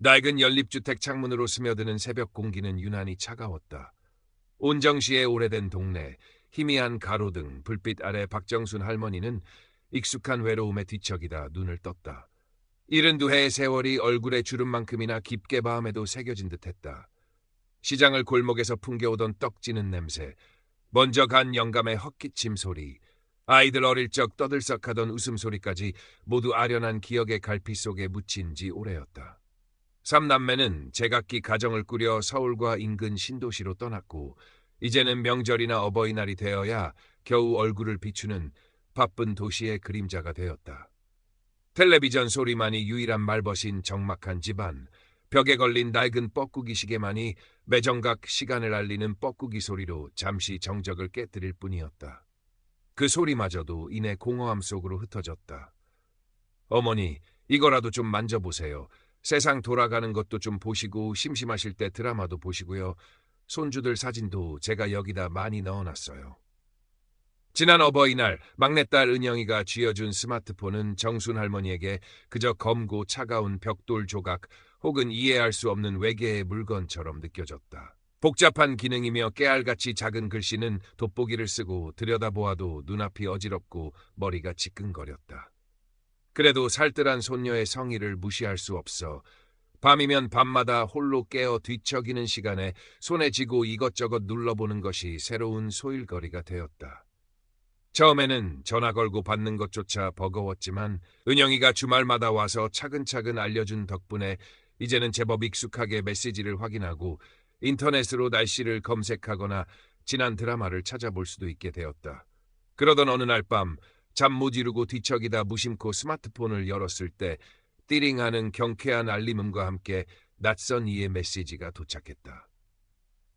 낡은 연립주택 창문으로 스며드는 새벽 공기는 유난히 차가웠다. 온정시의 오래된 동네, 희미한 가로등, 불빛 아래 박정순 할머니는 익숙한 외로움에 뒤척이다 눈을 떴다. 72해의 세월이 얼굴에 주름만큼이나 깊게 마음에도 새겨진 듯했다. 시장을 골목에서 풍겨오던 떡지는 냄새, 먼저 간 영감의 헛기침 소리, 아이들 어릴 적 떠들썩하던 웃음소리까지 모두 아련한 기억의 갈피 속에 묻힌 지 오래였다. 삼남매는 제각기 가정을 꾸려 서울과 인근 신도시로 떠났고 이제는 명절이나 어버이날이 되어야 겨우 얼굴을 비추는 바쁜 도시의 그림자가 되었다. 텔레비전 소리만이 유일한 말벗인 적막한 집안, 벽에 걸린 낡은 뻐꾸기 시계만이 매정각 시간을 알리는 뻐꾸기 소리로 잠시 정적을 깨뜨릴 뿐이었다. 그 소리마저도 이내 공허함 속으로 흩어졌다. 어머니, 이거라도 좀 만져보세요. 세상 돌아가는 것도 좀 보시고 심심하실 때 드라마도 보시고요. 손주들 사진도 제가 여기다 많이 넣어놨어요. 지난 어버이날 막내딸 은영이가 쥐어준 스마트폰은 정순 할머니에게 그저 검고 차가운 벽돌 조각 혹은 이해할 수 없는 외계의 물건처럼 느껴졌다. 복잡한 기능이며 깨알같이 작은 글씨는 돋보기를 쓰고 들여다보아도 눈앞이 어지럽고 머리가 지끈거렸다. 그래도 살뜰한 손녀의 성의를 무시할 수 없어 밤이면 밤마다 홀로 깨어 뒤척이는 시간에 손에 쥐고 이것저것 눌러보는 것이 새로운 소일거리가 되었다. 처음에는 전화 걸고 받는 것조차 버거웠지만 은영이가 주말마다 와서 차근차근 알려준 덕분에 이제는 제법 익숙하게 메시지를 확인하고 인터넷으로 날씨를 검색하거나 지난 드라마를 찾아볼 수도 있게 되었다. 그러던 어느 날 밤 잠 못 이루고 뒤척이다 무심코 스마트폰을 열었을 때 띠링하는 경쾌한 알림음과 함께 낯선 이의 메시지가 도착했다.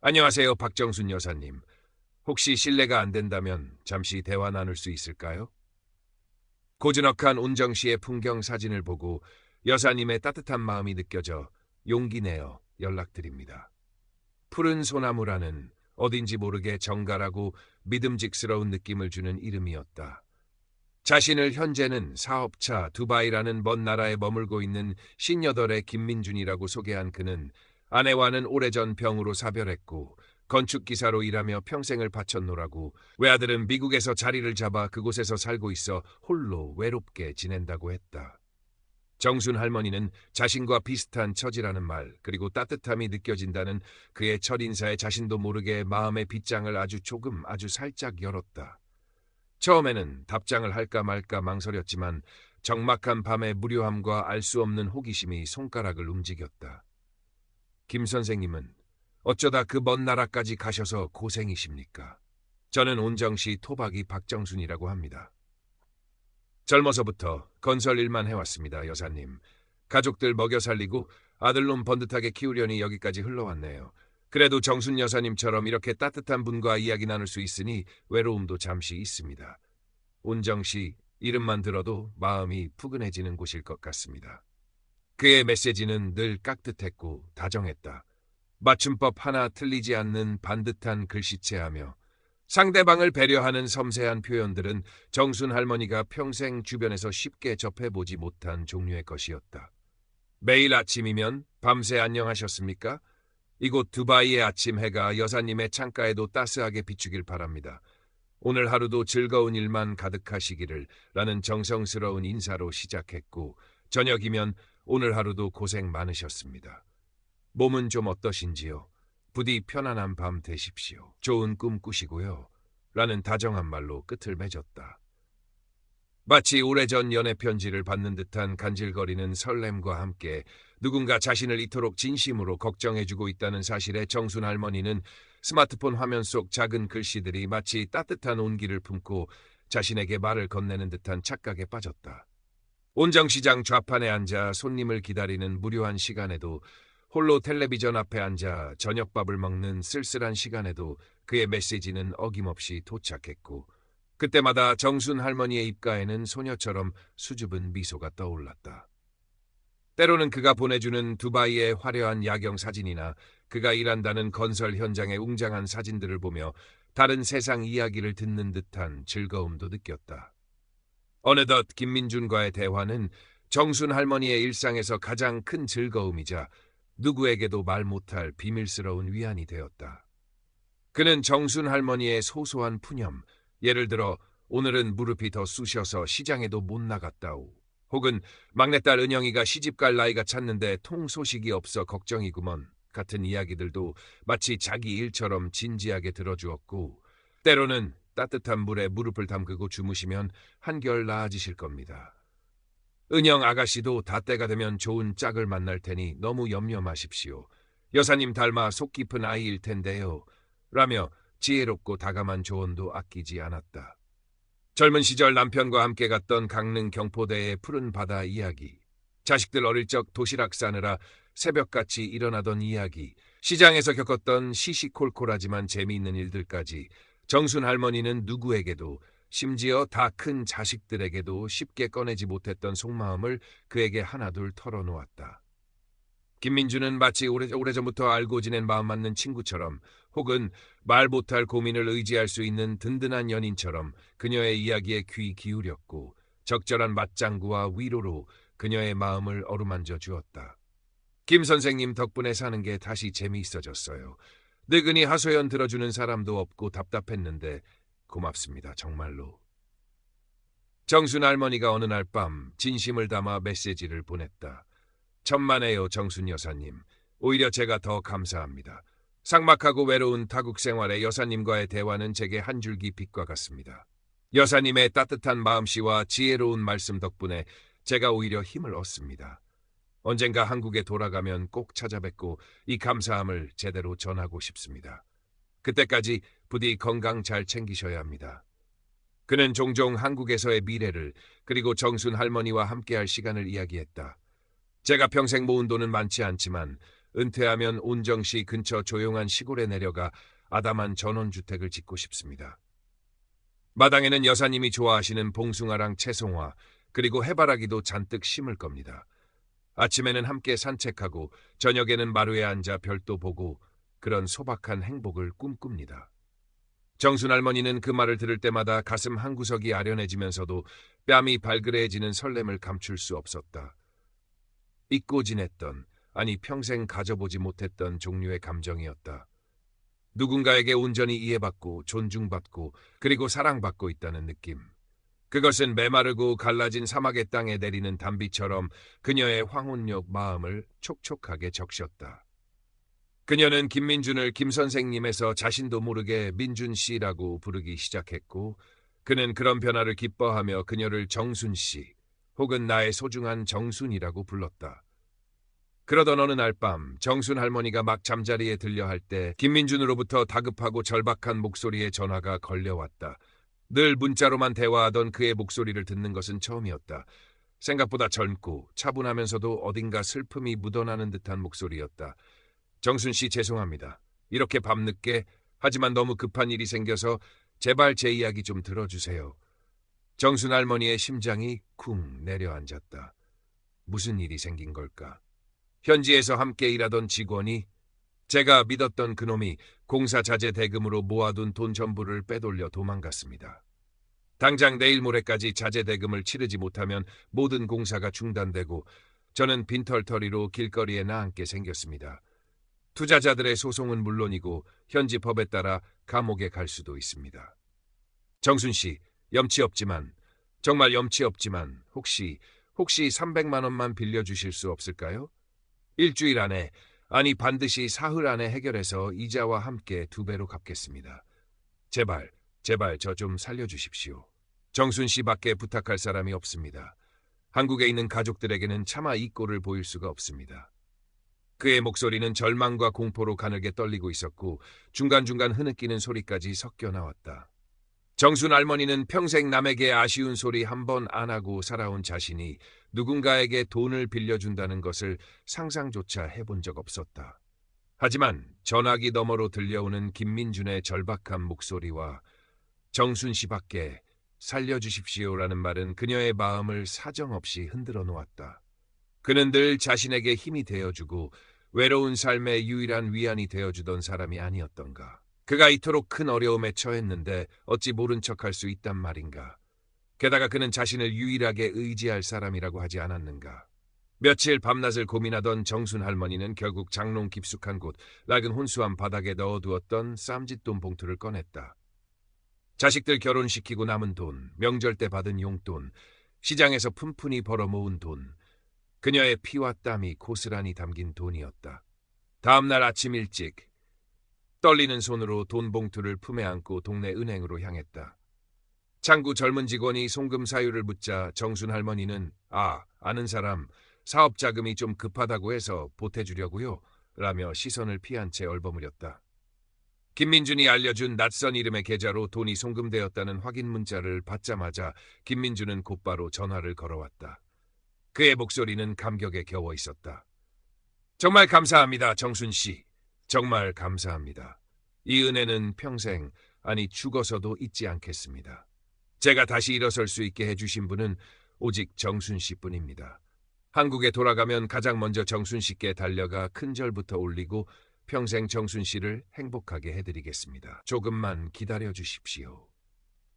안녕하세요, 박정순 여사님. 혹시 실례가 안 된다면 잠시 대화 나눌 수 있을까요? 고즈넉한 온정시의 풍경 사진을 보고 여사님의 따뜻한 마음이 느껴져 용기 내어 연락드립니다. 푸른 소나무라는 어딘지 모르게 정갈하고 믿음직스러운 느낌을 주는 이름이었다. 자신을 현재는 사업차 두바이라는 먼 나라에 머물고 있는 58의 김민준이라고 소개한 그는 아내와는 오래전 병으로 사별했고 건축기사로 일하며 평생을 바쳤노라고 외아들은 미국에서 자리를 잡아 그곳에서 살고 있어 홀로 외롭게 지낸다고 했다. 정순 할머니는 자신과 비슷한 처지라는 말 그리고 따뜻함이 느껴진다는 그의 첫인사에 자신도 모르게 마음의 빗장을 아주 조금 아주 살짝 열었다. 처음에는 답장을 할까 말까 망설였지만 적막한 밤의 무료함과 알 수 없는 호기심이 손가락을 움직였다. 김 선생님은 어쩌다 그 먼 나라까지 가셔서 고생이십니까? 저는 온정시 토박이 박정순이라고 합니다. 젊어서부터 건설 일만 해왔습니다, 여사님. 가족들 먹여 살리고 아들놈 번듯하게 키우려니 여기까지 흘러왔네요. 그래도 정순 여사님처럼 이렇게 따뜻한 분과 이야기 나눌 수 있으니 외로움도 잠시 있습니다. 온정시 이름만 들어도 마음이 푸근해지는 곳일 것 같습니다. 그의 메시지는 늘 깍듯했고 다정했다. 맞춤법 하나 틀리지 않는 반듯한 글씨체하며 상대방을 배려하는 섬세한 표현들은 정순 할머니가 평생 주변에서 쉽게 접해보지 못한 종류의 것이었다. 매일 아침이면 밤새 안녕하셨습니까? 이곳 두바이의 아침 해가 여사님의 창가에도 따스하게 비추길 바랍니다. 오늘 하루도 즐거운 일만 가득하시기를 라는 정성스러운 인사로 시작했고 저녁이면 오늘 하루도 고생 많으셨습니다. 몸은 좀 어떠신지요? 부디 편안한 밤 되십시오. 좋은 꿈 꾸시고요. 라는 다정한 말로 끝을 맺었다. 마치 오래전 연애 편지를 받는 듯한 간질거리는 설렘과 함께 누군가 자신을 이토록 진심으로 걱정해주고 있다는 사실에 정순 할머니는 스마트폰 화면 속 작은 글씨들이 마치 따뜻한 온기를 품고 자신에게 말을 건네는 듯한 착각에 빠졌다. 온정시장 좌판에 앉아 손님을 기다리는 무료한 시간에도 홀로 텔레비전 앞에 앉아 저녁밥을 먹는 쓸쓸한 시간에도 그의 메시지는 어김없이 도착했고 그때마다 정순 할머니의 입가에는 소녀처럼 수줍은 미소가 떠올랐다. 때로는 그가 보내주는 두바이의 화려한 야경 사진이나 그가 일한다는 건설 현장의 웅장한 사진들을 보며 다른 세상 이야기를 듣는 듯한 즐거움도 느꼈다. 어느덧 김민준과의 대화는 정순 할머니의 일상에서 가장 큰 즐거움이자 누구에게도 말 못할 비밀스러운 위안이 되었다. 그는 정순 할머니의 소소한 푸념, 예를 들어 오늘은 무릎이 더 쑤셔서 시장에도 못 나갔다오. 혹은 막내딸 은영이가 시집갈 나이가 찼는데 통 소식이 없어 걱정이구먼 같은 이야기들도 마치 자기 일처럼 진지하게 들어주었고, 때로는 따뜻한 물에 무릎을 담그고 주무시면 한결 나아지실 겁니다. 은영 아가씨도 다 때가 되면 좋은 짝을 만날 테니 너무 염려 마십시오. 여사님 닮아 속 깊은 아이일 텐데요. 라며 지혜롭고 다감한 조언도 아끼지 않았다. 젊은 시절 남편과 함께 갔던 강릉 경포대의 푸른 바다 이야기, 자식들 어릴 적 도시락 싸느라 새벽같이 일어나던 이야기, 시장에서 겪었던 시시콜콜하지만 재미있는 일들까지 정순 할머니는 누구에게도, 심지어 다 큰 자식들에게도 쉽게 꺼내지 못했던 속마음을 그에게 하나둘 털어놓았다. 김민주는 마치 오래전부터 알고 지낸 마음 맞는 친구처럼, 혹은 말 못할 고민을 의지할 수 있는 든든한 연인처럼 그녀의 이야기에 귀 기울였고, 적절한 맞장구와 위로로 그녀의 마음을 어루만져 주었다. 김 선생님 덕분에 사는 게 다시 재미있어졌어요. 늙은이 하소연 들어주는 사람도 없고 답답했는데 고맙습니다, 정말로. 정순 할머니가 어느 날 밤 진심을 담아 메시지를 보냈다. 천만에요, 정순 여사님. 오히려 제가 더 감사합니다. 삭막하고 외로운 타국 생활에 여사님과의 대화는 제게 한 줄기 빛과 같습니다. 여사님의 따뜻한 마음씨와 지혜로운 말씀 덕분에 제가 오히려 힘을 얻습니다. 언젠가 한국에 돌아가면 꼭 찾아뵙고 이 감사함을 제대로 전하고 싶습니다. 그때까지 부디 건강 잘 챙기셔야 합니다. 그는 종종 한국에서의 미래를, 그리고 정순 할머니와 함께할 시간을 이야기했다. 제가 평생 모은 돈은 많지 않지만 은퇴하면 온정시 근처 조용한 시골에 내려가 아담한 전원주택을 짓고 싶습니다. 마당에는 여사님이 좋아하시는 봉숭아랑 채송화, 그리고 해바라기도 잔뜩 심을 겁니다. 아침에는 함께 산책하고 저녁에는 마루에 앉아 별도 보고 그런 소박한 행복을 꿈꿉니다. 정순 할머니는 그 말을 들을 때마다 가슴 한구석이 아련해지면서도 뺨이 발그레해지는 설렘을 감출 수 없었다. 잊고 지냈던, 아니 평생 가져보지 못했던 종류의 감정이었다. 누군가에게 온전히 이해받고 존중받고 그리고 사랑받고 있다는 느낌. 그것은 메마르고 갈라진 사막의 땅에 내리는 단비처럼 그녀의 황혼역 마음을 촉촉하게 적셨다. 그녀는 김민준을 김 선생님에서 자신도 모르게 민준 씨라고 부르기 시작했고, 그는 그런 변화를 기뻐하며 그녀를 정순 씨, 혹은 나의 소중한 정순이라고 불렀다. 그러던 어느 날 밤 정순 할머니가 막 잠자리에 들려 할 때 김민준으로부터 다급하고 절박한 목소리의 전화가 걸려왔다. 늘 문자로만 대화하던 그의 목소리를 듣는 것은 처음이었다. 생각보다 젊고 차분하면서도 어딘가 슬픔이 묻어나는 듯한 목소리였다. 정순 씨, 죄송합니다. 이렇게 밤늦게, 하지만 너무 급한 일이 생겨서 제발 제 이야기 좀 들어주세요. 정순 할머니의 심장이 쿵 내려앉았다. 무슨 일이 생긴 걸까? 현지에서 함께 일하던 직원이, 제가 믿었던 그놈이 공사 자재 대금으로 모아둔 돈 전부를 빼돌려 도망갔습니다. 당장 내일 모레까지 자재 대금을 치르지 못하면 모든 공사가 중단되고 저는 빈털터리로 길거리에 나앉게 생겼습니다. 투자자들의 소송은 물론이고 현지 법에 따라 감옥에 갈 수도 있습니다. 정순 씨, 염치 없지만, 정말 염치 없지만 혹시 300만 원만 빌려주실 수 없을까요? 일주일 안에, 아니 반드시 사흘 안에 해결해서 이자와 함께 2배로 갚겠습니다. 제발 저 좀 살려주십시오. 정순 씨밖에 부탁할 사람이 없습니다. 한국에 있는 가족들에게는 차마 이 꼴을 보일 수가 없습니다. 그의 목소리는 절망과 공포로 가늘게 떨리고 있었고 중간중간 흐느끼는 소리까지 섞여 나왔다. 정순 할머니는 평생 남에게 아쉬운 소리 한 번 안 하고 살아온 자신이 누군가에게 돈을 빌려준다는 것을 상상조차 해본 적 없었다. 하지만 전화기 너머로 들려오는 김민준의 절박한 목소리와 정순 씨밖에 살려주십시오라는 말은 그녀의 마음을 사정없이 흔들어 놓았다. 그는 늘 자신에게 힘이 되어주고 외로운 삶의 유일한 위안이 되어주던 사람이 아니었던가. 그가 이토록 큰 어려움에 처했는데 어찌 모른 척할 수 있단 말인가. 게다가 그는 자신을 유일하게 의지할 사람이라고 하지 않았는가. 며칠 밤낮을 고민하던 정순 할머니는 결국 장롱 깊숙한 곳 낡은 혼수함 바닥에 넣어두었던 쌈짓돈 봉투를 꺼냈다. 자식들 결혼시키고 남은 돈, 명절 때 받은 용돈, 시장에서 푼푼히 벌어 모은 돈, 그녀의 피와 땀이 고스란히 담긴 돈이었다. 다음 날 아침 일찍 떨리는 손으로 돈 봉투를 품에 안고 동네 은행으로 향했다. 창구 젊은 직원이 송금 사유를 묻자 정순 할머니는 아는 사람 사업 자금이 좀 급하다고 해서 보태주려고요 라며 시선을 피한 채 얼버무렸다. 김민준이 알려준 낯선 이름의 계좌로 돈이 송금되었다는 확인 문자를 받자마자 김민준은 곧바로 전화를 걸어왔다. 그의 목소리는 감격에 겨워 있었다. 정말 감사합니다, 정순 씨. 정말 감사합니다. 이 은혜는 평생, 아니 죽어서도 잊지 않겠습니다. 제가 다시 일어설 수 있게 해주신 분은 오직 정순 씨뿐입니다. 한국에 돌아가면 가장 먼저 정순 씨께 달려가 큰절부터 올리고 평생 정순 씨를 행복하게 해드리겠습니다. 조금만 기다려 주십시오.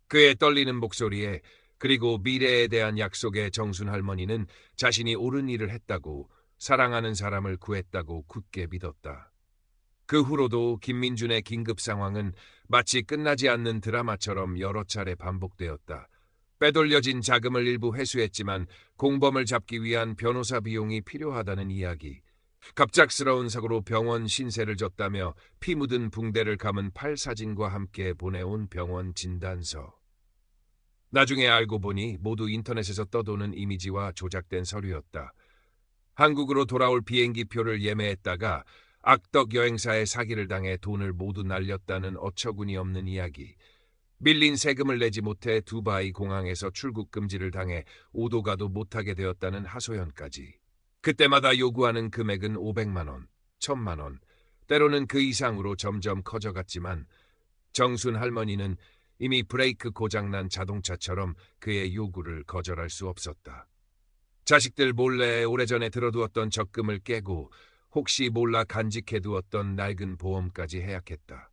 그의 떨리는 목소리에 그리고 미래에 대한 약속에 정순 할머니는 자신이 옳은 일을 했다고, 사랑하는 사람을 구했다고 굳게 믿었다. 그 후로도 김민준의 긴급 상황은 마치 끝나지 않는 드라마처럼 여러 차례 반복되었다. 빼돌려진 자금을 일부 회수했지만 공범을 잡기 위한 변호사 비용이 필요하다는 이야기, 갑작스러운 사고로 병원 신세를 졌다며 피 묻은 붕대를 감은 팔 사진과 함께 보내온 병원 진단서. 나중에 알고 보니 모두 인터넷에서 떠도는 이미지와 조작된 서류였다. 한국으로 돌아올 비행기표를 예매했다가 악덕 여행사의 사기를 당해 돈을 모두 날렸다는 어처구니 없는 이야기. 밀린 세금을 내지 못해 두바이 공항에서 출국 금지를 당해 오도 가도 못하게 되었다는 하소연까지. 그때마다 요구하는 금액은 500만 원, 1000만 원, 때로는 그 이상으로 점점 커져갔지만 정순 할머니는 이미 브레이크 고장난 자동차처럼 그의 요구를 거절할 수 없었다. 자식들 몰래 오래전에 들어두었던 적금을 깨고 혹시 몰라 간직해두었던 낡은 보험까지 해약했다.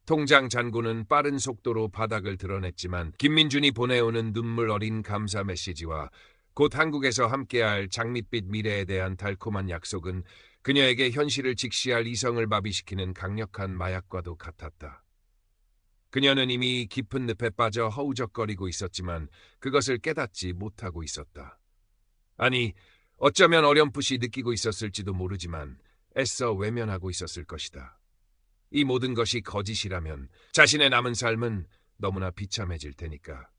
통장 잔고는 빠른 속도로 바닥을 드러냈지만 김민준이 보내오는 눈물 어린 감사 메시지와 곧 한국에서 함께할 장밋빛 미래에 대한 달콤한 약속은 그녀에게 현실을 직시할 이성을 마비시키는 강력한 마약과도 같았다. 그녀는 이미 깊은 늪에 빠져 허우적거리고 있었지만 그것을 깨닫지 못하고 있었다. 아니, 어쩌면 어렴풋이 느끼고 있었을지도 모르지만 애써 외면하고 있었을 것이다. 이 모든 것이 거짓이라면 자신의 남은 삶은 너무나 비참해질 테니까.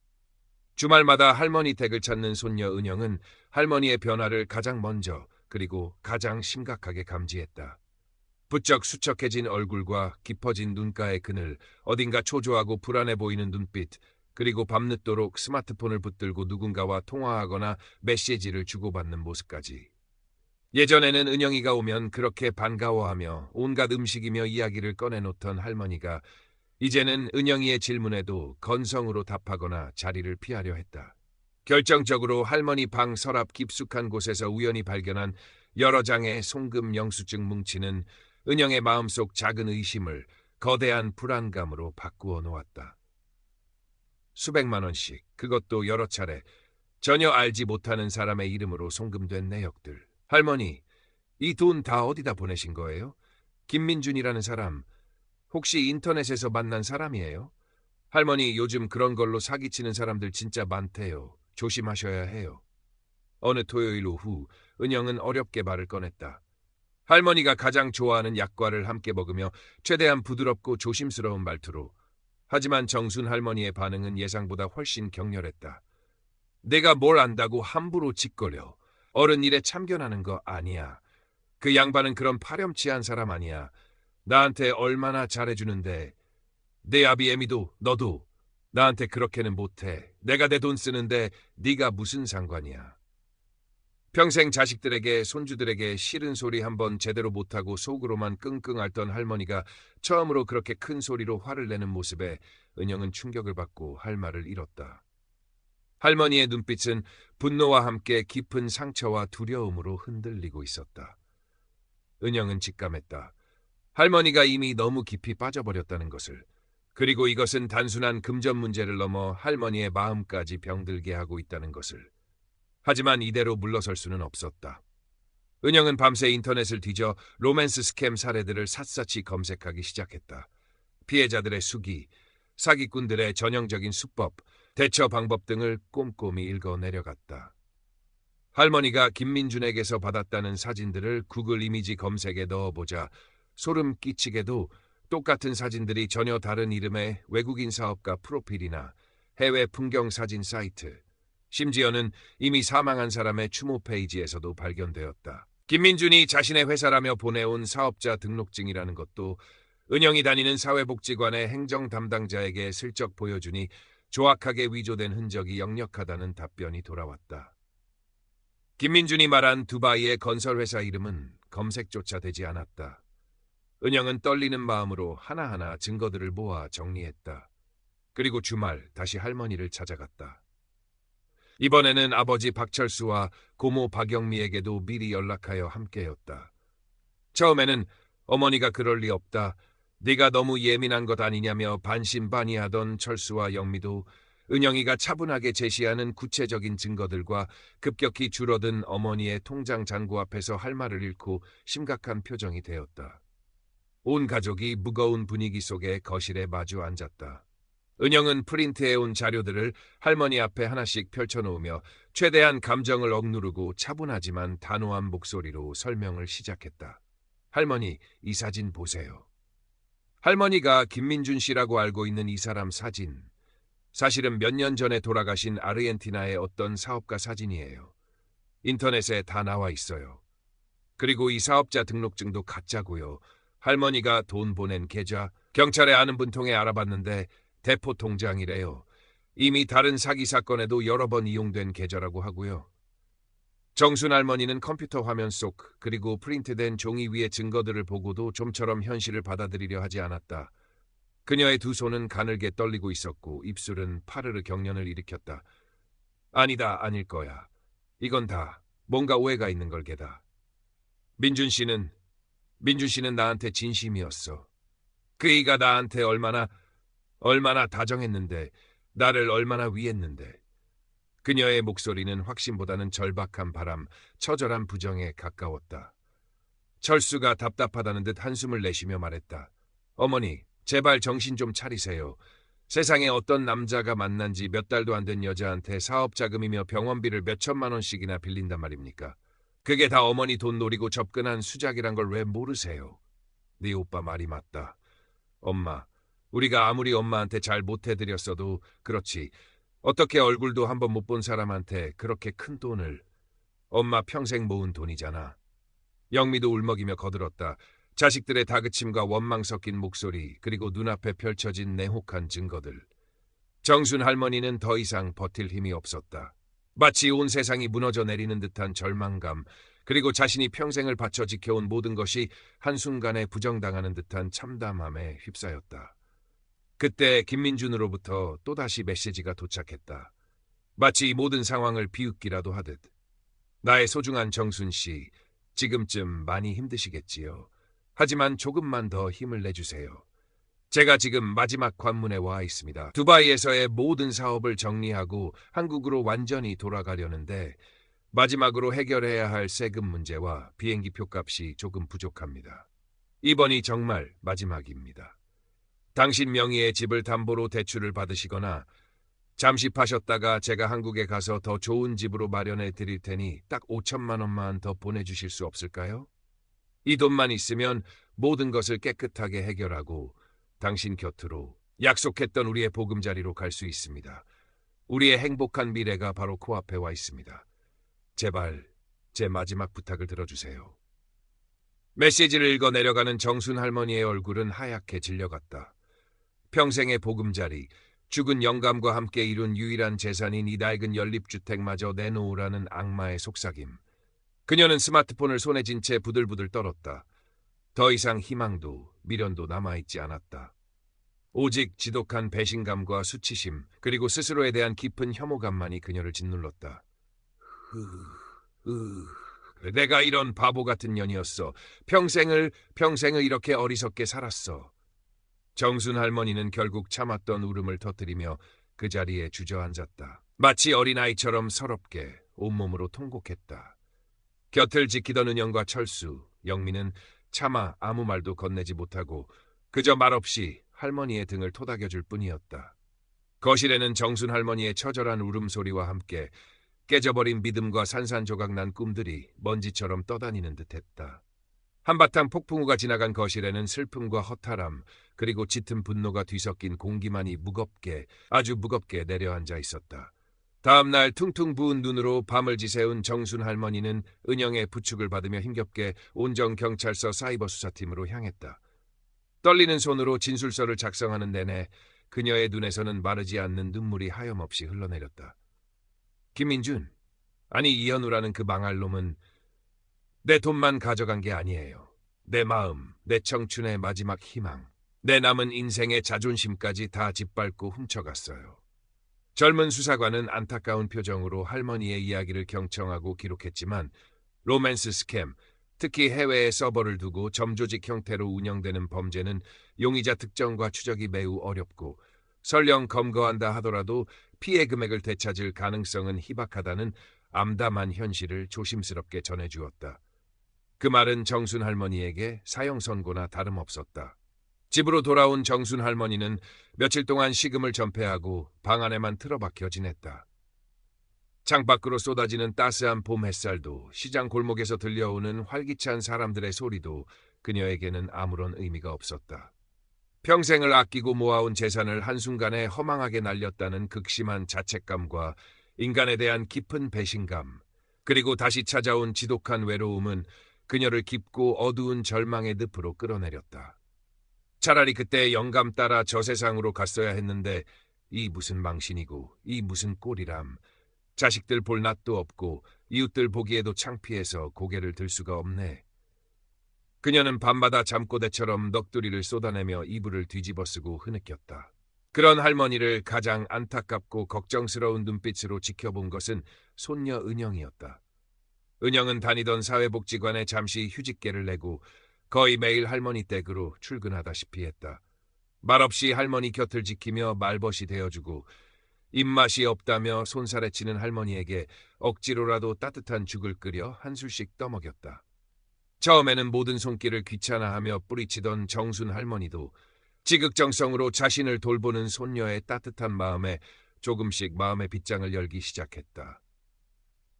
주말마다 할머니 댁을 찾는 손녀 은영은 할머니의 변화를 가장 먼저 그리고 가장 심각하게 감지했다. 부쩍 수척해진 얼굴과 깊어진 눈가의 그늘, 어딘가 초조하고 불안해 보이는 눈빛, 그리고 밤늦도록 스마트폰을 붙들고 누군가와 통화하거나 메시지를 주고받는 모습까지. 예전에는 은영이가 오면 그렇게 반가워하며 온갖 음식이며 이야기를 꺼내놓던 할머니가 이제는 은영이의 질문에도 건성으로 답하거나 자리를 피하려 했다. 결정적으로 할머니 방 서랍 깊숙한 곳에서 우연히 발견한 여러 장의 송금 영수증 뭉치는 은영의 마음속 작은 의심을 거대한 불안감으로 바꾸어 놓았다. 수백만 원씩, 그것도 여러 차례, 전혀 알지 못하는 사람의 이름으로 송금된 내역들. 할머니, 이 돈 다 어디다 보내신 거예요? 김민준이라는 사람, 혹시 인터넷에서 만난 사람이에요? 할머니, 요즘 그런 걸로 사기치는 사람들 진짜 많대요. 조심하셔야 해요. 어느 토요일 오후, 은영은 어렵게 말을 꺼냈다. 할머니가 가장 좋아하는 약과를 함께 먹으며 최대한 부드럽고 조심스러운 말투로. 하지만 정순 할머니의 반응은 예상보다 훨씬 격렬했다. 내가 뭘 안다고 함부로 짓거려. 어른 일에 참견하는 거 아니야. 그 양반은 그런 파렴치한 사람 아니야. 나한테 얼마나 잘해주는데. 내 아비 애미도 너도 나한테 그렇게는 못해. 내가 내 돈 쓰는데 네가 무슨 상관이야. 평생 자식들에게 손주들에게 싫은 소리 한번 제대로 못하고 속으로만 끙끙 앓던 할머니가 처음으로 그렇게 큰 소리로 화를 내는 모습에 은영은 충격을 받고 할 말을 잃었다. 할머니의 눈빛은 분노와 함께 깊은 상처와 두려움으로 흔들리고 있었다. 은영은 직감했다. 할머니가 이미 너무 깊이 빠져버렸다는 것을. 그리고 이것은 단순한 금전 문제를 넘어 할머니의 마음까지 병들게 하고 있다는 것을. 하지만 이대로 물러설 수는 없었다. 은영은 밤새 인터넷을 뒤져 로맨스 스캠 사례들을 샅샅이 검색하기 시작했다. 피해자들의 수기, 사기꾼들의 전형적인 수법, 대처 방법 등을 꼼꼼히 읽어 내려갔다. 할머니가 김민준에게서 받았다는 사진들을 구글 이미지 검색에 넣어보자 소름 끼치게도 똑같은 사진들이 전혀 다른 이름의 외국인 사업가 프로필이나 해외 풍경 사진 사이트, 심지어는 이미 사망한 사람의 추모 페이지에서도 발견되었다. 김민준이 자신의 회사라며 보내온 사업자 등록증이라는 것도 은영이 다니는 사회복지관의 행정 담당자에게 슬쩍 보여주니 조악하게 위조된 흔적이 역력하다는 답변이 돌아왔다. 김민준이 말한 두바이의 건설회사 이름은 검색조차 되지 않았다. 은영은 떨리는 마음으로 하나하나 증거들을 모아 정리했다. 그리고 주말 다시 할머니를 찾아갔다. 이번에는 아버지 박철수와 고모 박영미에게도 미리 연락하여 함께였다. 처음에는 어머니가 그럴 리 없다. 네가 너무 예민한 것 아니냐며 반신반의하던 철수와 영미도 은영이가 차분하게 제시하는 구체적인 증거들과 급격히 줄어든 어머니의 통장 잔고 앞에서 할 말을 잃고 심각한 표정이 되었다. 온 가족이 무거운 분위기 속에 거실에 마주 앉았다. 은영은 프린트해온 자료들을 할머니 앞에 하나씩 펼쳐놓으며 최대한 감정을 억누르고 차분하지만 단호한 목소리로 설명을 시작했다. 할머니, 이 사진 보세요. 할머니가 김민준 씨라고 알고 있는 이 사람 사진, 사실은 몇 년 전에 돌아가신 아르헨티나의 어떤 사업가 사진이에요. 인터넷에 다 나와 있어요. 그리고 이 사업자 등록증도 가짜고요. 할머니가 돈 보낸 계좌, 경찰에 아는 분 통해 알아봤는데 대포 통장이래요. 이미 다른 사기 사건에도 여러 번 이용된 계좌라고 하고요. 정순 할머니는 컴퓨터 화면 속 그리고 프린트된 종이 위의 증거들을 보고도 좀처럼 현실을 받아들이려 하지 않았다. 그녀의 두 손은 가늘게 떨리고 있었고 입술은 파르르 경련을 일으켰다. 아니다, 아닐 거야. 이건 다 뭔가 오해가 있는 걸 게다. 민준 씨는 나한테 진심이었어. 그이가 나한테 얼마나 다정했는데, 나를 얼마나 위했는데. 그녀의 목소리는 확신보다는 절박한 바람, 처절한 부정에 가까웠다. 철수가 답답하다는 듯 한숨을 내쉬며 말했다. 어머니, 제발 정신 좀 차리세요. 세상에 어떤 남자가 만난 지 몇 달도 안 된 여자한테 사업 자금이며 병원비를 몇 천만 원씩이나 빌린단 말입니까? 그게 다 어머니 돈 노리고 접근한 수작이란 걸 왜 모르세요? 네 오빠 말이 맞다. 엄마, 우리가 아무리 엄마한테 잘 못해드렸어도 그렇지. 어떻게 얼굴도 한번 못 본 사람한테 그렇게 큰 돈을. 엄마 평생 모은 돈이잖아. 영미도 울먹이며 거들었다. 자식들의 다그침과 원망 섞인 목소리, 그리고 눈앞에 펼쳐진 냉혹한 증거들. 정순 할머니는 더 이상 버틸 힘이 없었다. 마치 온 세상이 무너져 내리는 듯한 절망감, 그리고 자신이 평생을 바쳐 지켜온 모든 것이 한순간에 부정당하는 듯한 참담함에 휩싸였다. 그때 김민준으로부터 또다시 메시지가 도착했다. 마치 이 모든 상황을 비웃기라도 하듯. 나의 소중한 정순 씨, 지금쯤 많이 힘드시겠지요. 하지만 조금만 더 힘을 내주세요. 제가 지금 마지막 관문에 와 있습니다. 두바이에서의 모든 사업을 정리하고 한국으로 완전히 돌아가려는데 마지막으로 해결해야 할 세금 문제와 비행기 표값이 조금 부족합니다. 이번이 정말 마지막입니다. 당신 명의의 집을 담보로 대출을 받으시거나 잠시 파셨다가 제가 한국에 가서 더 좋은 집으로 마련해 드릴 테니 딱 5천만 원만 더 보내주실 수 없을까요? 이 돈만 있으면 모든 것을 깨끗하게 해결하고 당신 곁으로 약속했던 우리의 보금자리로 갈 수 있습니다. 우리의 행복한 미래가 바로 코앞에 와 있습니다. 제발 제 마지막 부탁을 들어주세요. 메시지를 읽어 내려가는 정순 할머니의 얼굴은 하얗게 질려갔다. 평생의 보금자리, 죽은 영감과 함께 이룬 유일한 재산인 이 낡은 연립주택마저 내놓으라는 악마의 속삭임. 그녀는 스마트폰을 손에 쥔 채 부들부들 떨었다. 더 이상 희망도 미련도 남아있지 않았다. 오직 지독한 배신감과 수치심, 그리고 스스로에 대한 깊은 혐오감만이 그녀를 짓눌렀다. 내가 이런 바보 같은 년이었어. 평생을 이렇게 어리석게 살았어. 정순 할머니는 결국 참았던 울음을 터뜨리며 그 자리에 주저앉았다. 마치 어린아이처럼 서럽게 온몸으로 통곡했다. 곁을 지키던 은영과 철수, 영미는 차마 아무 말도 건네지 못하고 그저 말없이 할머니의 등을 토닥여줄 뿐이었다. 거실에는 정순 할머니의 처절한 울음소리와 함께 깨져버린 믿음과 산산조각난 꿈들이 먼지처럼 떠다니는 듯했다. 한바탕 폭풍우가 지나간 거실에는 슬픔과 허탈함 그리고 짙은 분노가 뒤섞인 공기만이 무겁게 아주 무겁게 내려앉아 있었다. 다음 날 퉁퉁 부은 눈으로 밤을 지새운 정순 할머니는 은영의 부축을 받으며 힘겹게 온정경찰서 사이버 수사팀으로 향했다. 떨리는 손으로 진술서를 작성하는 내내 그녀의 눈에서는 마르지 않는 눈물이 하염없이 흘러내렸다. 김민준, 아니 이현우라는 그 망할 놈은 내 돈만 가져간 게 아니에요. 내 마음, 내 청춘의 마지막 희망, 내 남은 인생의 자존심까지 다 짓밟고 훔쳐갔어요. 젊은 수사관은 안타까운 표정으로 할머니의 이야기를 경청하고 기록했지만 로맨스 스캠, 특히 해외에 서버를 두고 점조직 형태로 운영되는 범죄는 용의자 특정과 추적이 매우 어렵고 설령 검거한다 하더라도 피해 금액을 되찾을 가능성은 희박하다는 암담한 현실을 조심스럽게 전해주었다. 그 말은 정순 할머니에게 사형 선고나 다름없었다. 집으로 돌아온 정순 할머니는 며칠 동안 식음을 전폐하고 방 안에만 틀어박혀 지냈다. 창밖으로 쏟아지는 따스한 봄 햇살도 시장 골목에서 들려오는 활기찬 사람들의 소리도 그녀에게는 아무런 의미가 없었다. 평생을 아끼고 모아온 재산을 한순간에 허망하게 날렸다는 극심한 자책감과 인간에 대한 깊은 배신감, 그리고 다시 찾아온 지독한 외로움은 그녀를 깊고 어두운 절망의 늪으로 끌어내렸다. 차라리 그때 영감 따라 저 세상으로 갔어야 했는데 이 무슨 망신이고 이 무슨 꼴이람. 자식들 볼 낯도 없고 이웃들 보기에도 창피해서 고개를 들 수가 없네. 그녀는 밤마다 잠꼬대처럼 넋두리를 쏟아내며 이불을 뒤집어쓰고 흐느꼈다. 그런 할머니를 가장 안타깝고 걱정스러운 눈빛으로 지켜본 것은 손녀 은영이었다. 은영은 다니던 사회복지관에 잠시 휴직계를 내고 거의 매일 할머니 댁으로 출근하다시피 했다. 말없이 할머니 곁을 지키며 말벗이 되어주고 입맛이 없다며 손살에 치는 할머니에게 억지로라도 따뜻한 죽을 끓여 한 술씩 떠먹였다. 처음에는 모든 손길을 귀찮아하며 뿌리치던 정순 할머니도 지극정성으로 자신을 돌보는 손녀의 따뜻한 마음에 조금씩 마음의 빗장을 열기 시작했다.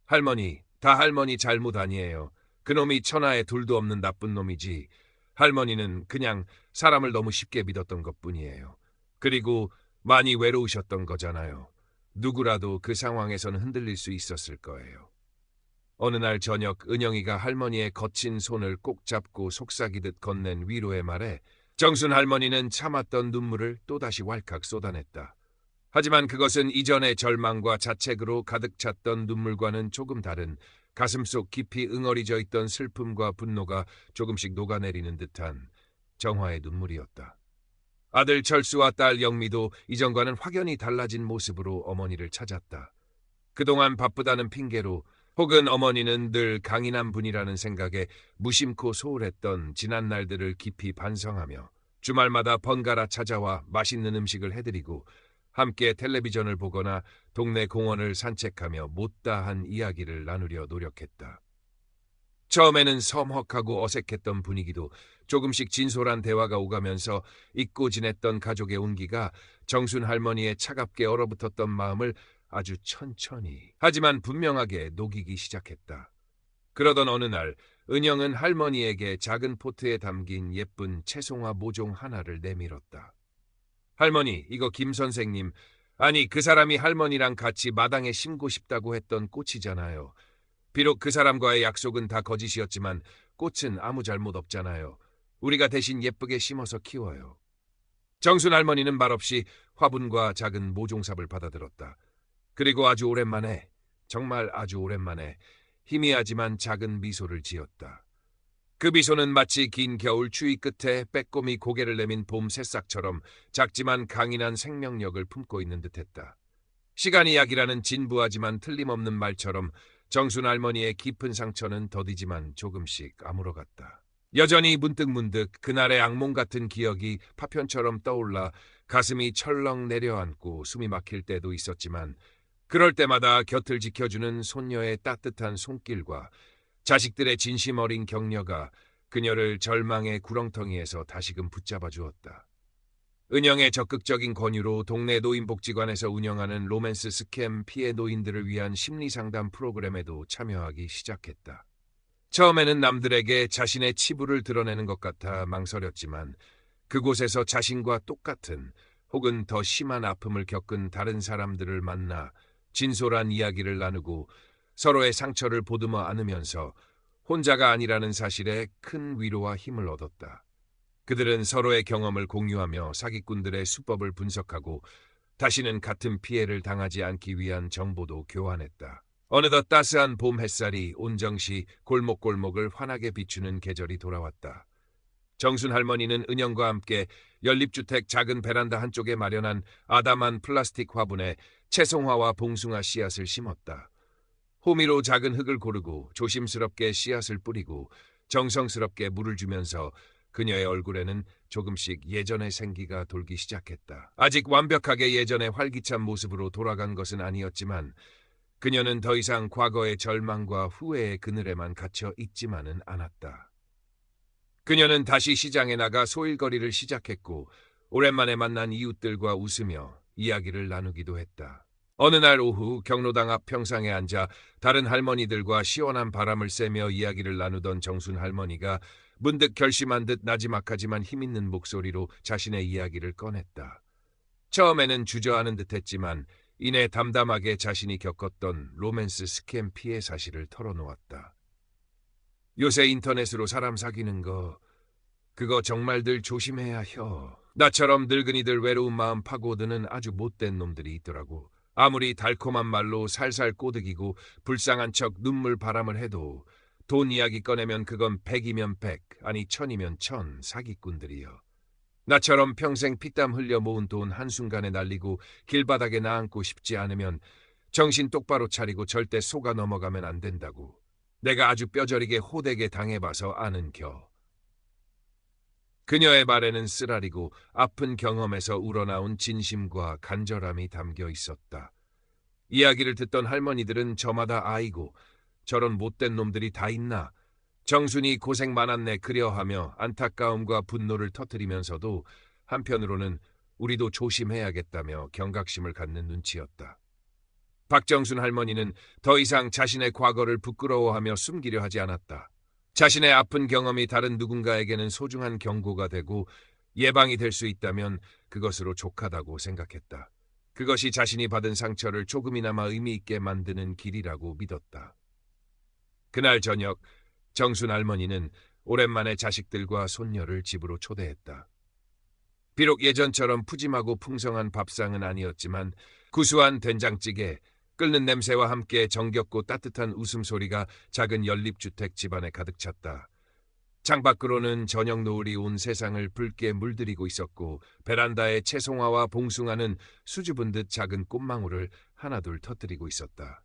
할머니, 다 할머니 잘못 아니에요. 그놈이 천하에 둘도 없는 나쁜 놈이지. 할머니는 그냥 사람을 너무 쉽게 믿었던 것뿐이에요. 그리고 많이 외로우셨던 거잖아요. 누구라도 그 상황에서는 흔들릴 수 있었을 거예요. 어느 날 저녁 은영이가 할머니의 거친 손을 꼭 잡고 속삭이듯 건넨 위로의 말에 정순 할머니는 참았던 눈물을 또다시 왈칵 쏟아냈다. 하지만 그것은 이전의 절망과 자책으로 가득 찼던 눈물과는 조금 다른 가슴속 깊이 응어리져 있던 슬픔과 분노가 조금씩 녹아내리는 듯한 정화의 눈물이었다. 아들 철수와 딸 영미도 이전과는 확연히 달라진 모습으로 어머니를 찾았다. 그동안 바쁘다는 핑계로 혹은 어머니는 늘 강인한 분이라는 생각에 무심코 소홀했던 지난 날들을 깊이 반성하며 주말마다 번갈아 찾아와 맛있는 음식을 해드리고 함께 텔레비전을 보거나 동네 공원을 산책하며 못다한 이야기를 나누려 노력했다. 처음에는 서먹하고 어색했던 분위기도 조금씩 진솔한 대화가 오가면서 잊고 지냈던 가족의 온기가 정순 할머니의 차갑게 얼어붙었던 마음을 아주 천천히 하지만 분명하게 녹이기 시작했다. 그러던 어느 날 은영은 할머니에게 작은 포트에 담긴 예쁜 채송화 모종 하나를 내밀었다. 할머니, 이거 김 선생님, 아니 그 사람이 할머니랑 같이 마당에 심고 싶다고 했던 꽃이잖아요. 비록 그 사람과의 약속은 다 거짓이었지만 꽃은 아무 잘못 없잖아요. 우리가 대신 예쁘게 심어서 키워요. 정순 할머니는 말없이 화분과 작은 모종삽을 받아들었다. 그리고 아주 오랜만에, 정말 아주 오랜만에 희미하지만 작은 미소를 지었다. 그 미소는 마치 긴 겨울 추위 끝에 빼꼼히 고개를 내민 봄 새싹처럼 작지만 강인한 생명력을 품고 있는 듯했다. 시간이 약이라는 진부하지만 틀림없는 말처럼 정순 할머니의 깊은 상처는 더디지만 조금씩 아물어갔다. 여전히 문득문득 그날의 악몽 같은 기억이 파편처럼 떠올라 가슴이 철렁 내려앉고 숨이 막힐 때도 있었지만 그럴 때마다 곁을 지켜주는 손녀의 따뜻한 손길과 자식들의 진심 어린 격려가 그녀를 절망의 구렁텅이에서 다시금 붙잡아 주었다. 은영의 적극적인 권유로 동네 노인복지관에서 운영하는 로맨스 스캠 피해 노인들을 위한 심리상담 프로그램에도 참여하기 시작했다. 처음에는 남들에게 자신의 치부를 드러내는 것 같아 망설였지만 그곳에서 자신과 똑같은 혹은 더 심한 아픔을 겪은 다른 사람들을 만나 진솔한 이야기를 나누고 서로의 상처를 보듬어 안으면서 혼자가 아니라는 사실에 큰 위로와 힘을 얻었다. 그들은 서로의 경험을 공유하며 사기꾼들의 수법을 분석하고 다시는 같은 피해를 당하지 않기 위한 정보도 교환했다. 어느덧 따스한 봄 햇살이 온정시 골목골목을 환하게 비추는 계절이 돌아왔다. 정순 할머니는 은영과 함께 연립주택 작은 베란다 한쪽에 마련한 아담한 플라스틱 화분에 채송화와 봉숭아 씨앗을 심었다. 호미로 작은 흙을 고르고 조심스럽게 씨앗을 뿌리고 정성스럽게 물을 주면서 그녀의 얼굴에는 조금씩 예전의 생기가 돌기 시작했다. 아직 완벽하게 예전의 활기찬 모습으로 돌아간 것은 아니었지만 그녀는 더 이상 과거의 절망과 후회의 그늘에만 갇혀 있지만은 않았다. 그녀는 다시 시장에 나가 소일거리를 시작했고 오랜만에 만난 이웃들과 웃으며 이야기를 나누기도 했다. 어느 날 오후 경로당 앞 평상에 앉아 다른 할머니들과 시원한 바람을 쐬며 이야기를 나누던 정순 할머니가 문득 결심한 듯 나지막하지만 힘있는 목소리로 자신의 이야기를 꺼냈다. 처음에는 주저하는 듯했지만 이내 담담하게 자신이 겪었던 로맨스 스캠 피해 사실을 털어놓았다. 요새 인터넷으로 사람 사귀는 거 그거 정말들 조심해야 혀. 나처럼 늙은이들 외로운 마음 파고드는 아주 못된 놈들이 있더라고. 아무리 달콤한 말로 살살 꼬드기고 불쌍한 척 눈물 바람을 해도 돈 이야기 꺼내면 그건 100이면 100, 아니 1000이면 1000 사기꾼들이여. 나처럼 평생 피땀 흘려 모은 돈 한순간에 날리고 길바닥에 나앉고 싶지 않으면 정신 똑바로 차리고 절대 속아 넘어가면 안 된다고. 내가 아주 뼈저리게 호되게 당해봐서 아는겨. 그녀의 말에는 쓰라리고 아픈 경험에서 우러나온 진심과 간절함이 담겨 있었다. 이야기를 듣던 할머니들은 저마다 아이고 저런 못된 놈들이 다 있나. 정순이 고생 많았네 그려하며 안타까움과 분노를 터뜨리면서도 한편으로는 우리도 조심해야겠다며 경각심을 갖는 눈치였다. 박정순 할머니는 더 이상 자신의 과거를 부끄러워하며 숨기려 하지 않았다. 자신의 아픈 경험이 다른 누군가에게는 소중한 경고가 되고 예방이 될 수 있다면 그것으로 족하다고 생각했다. 그것이 자신이 받은 상처를 조금이나마 의미 있게 만드는 길이라고 믿었다. 그날 저녁 정순 할머니는 오랜만에 자식들과 손녀를 집으로 초대했다. 비록 예전처럼 푸짐하고 풍성한 밥상은 아니었지만 구수한 된장찌개, 끓는 냄새와 함께 정겹고 따뜻한 웃음소리가 작은 연립주택 집안에 가득 찼다. 창밖으로는 저녁 노을이 온 세상을 붉게 물들이고 있었고 베란다에 채송화와 봉숭아는 수줍은 듯 작은 꽃망울을 하나둘 터뜨리고 있었다.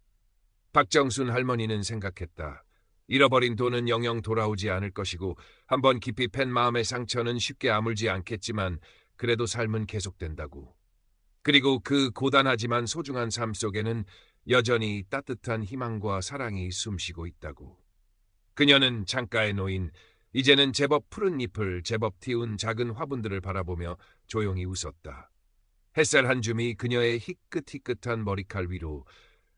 박정순 할머니는 생각했다. 잃어버린 돈은 영영 돌아오지 않을 것이고 한번 깊이 팬 마음의 상처는 쉽게 아물지 않겠지만 그래도 삶은 계속된다고. 그리고 그 고단하지만 소중한 삶 속에는 여전히 따뜻한 희망과 사랑이 숨쉬고 있다고. 그녀는 창가에 놓인 이제는 제법 푸른 잎을 제법 틔운 작은 화분들을 바라보며 조용히 웃었다. 햇살 한 줌이 그녀의 희끗희끗한 머리칼 위로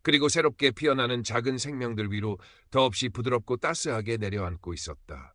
그리고 새롭게 피어나는 작은 생명들 위로 더없이 부드럽고 따스하게 내려앉고 있었다.